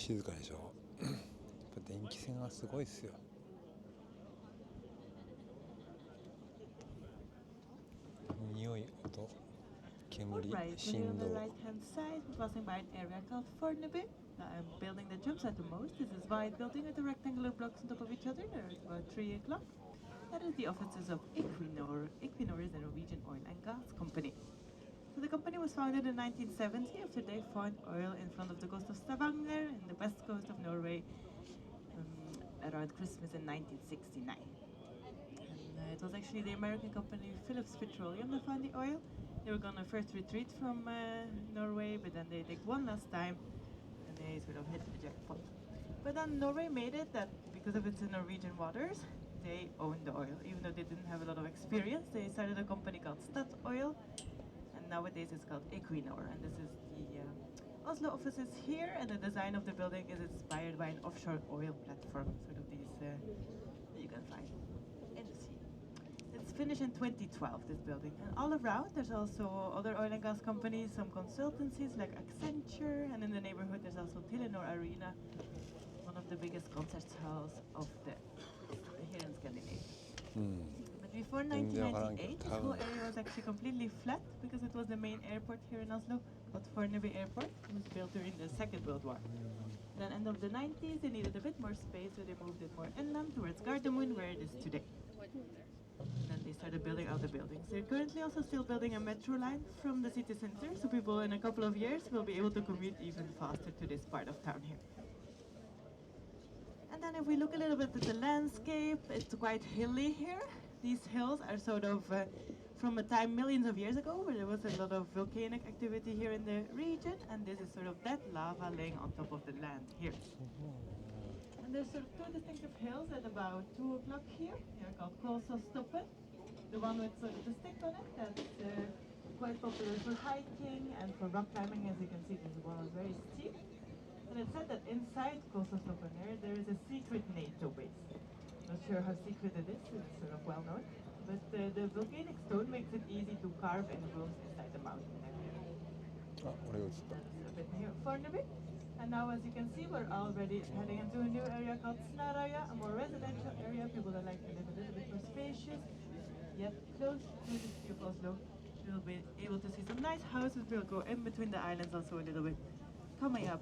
静かでしょ。やっぱ電気線はすごいですよ。匂い、音、煙、 Alright, so here on the right hand side, we're passing by an area called Fornebu. A building that jumps out the most. This is a white building with the rectangular blocks on top of each other. There is about 3 o'clock. That is the offices of Equinor. Equinor is a Norwegian oil and gas company. So the company was founded in 1970 after they found oil in front of the coast of Stavanger in the west coast of Norway around Christmas in 1969. And it was actually the American company Phillips Petroleum that found the oil. They were gonna first retreat from Norway, but then they did one last time and they sort of hit the jackpot. But then Norway made it that because of its Norwegian waters, they owned the oil. Even though they didn't have a lot of experience, they started a company called Statoil, and nowadays it's called Equinor. And this is the Oslo offices here, and the design of the building is inspired by an offshore oil platform, sort of these that you can find in the sea. It's finished in 2012, this building. And all around there's also other oil and gas companies, some consultancies like Accenture, and in the neighborhood there's also Telenor Arena, one of the biggest concert halls of here in Scandinavia. But before 1998, this whole area was actually completely flat because it was the main airport here in Oslo, called Fornebu Airport. It was built during the Second World War. Then end of the 90s, they needed a bit more space, so they moved it more inland towards Gardermoen, where it is today. And then they started building out the buildings. They're currently also still building a metro line from the city center, so people in a couple of years will be able to commute even faster to this part of town here. And then if we look a little bit at the landscape, it's quite hilly here. These hills are sort of from a time millions of years ago where there was a lot of volcanic activity here in the region, and this is sort of that lava laying on top of the land here. And there's sort of 2 distinctive hills at about 2 o'clock here. They are called Kolsostoppen. The one with sort of the stick on it, that's quite popular for hiking and for rock climbing. As you can see, this one is very steep. And it's said that inside Kolsostoppen there is a secret NATO base. Not sure how secret it is, it's sort of well known. But the volcanic stone makes it easy to carve in rooms inside the mountain. That's a bit near Fornebu. And now, as you can see, we're already heading into a new area called Snarøya, a more residential area. People that like to live a little bit more spacious, yet close to the city of Oslo. You'll be able to see some nice houses. We'll go in between the islands also a little bit coming up.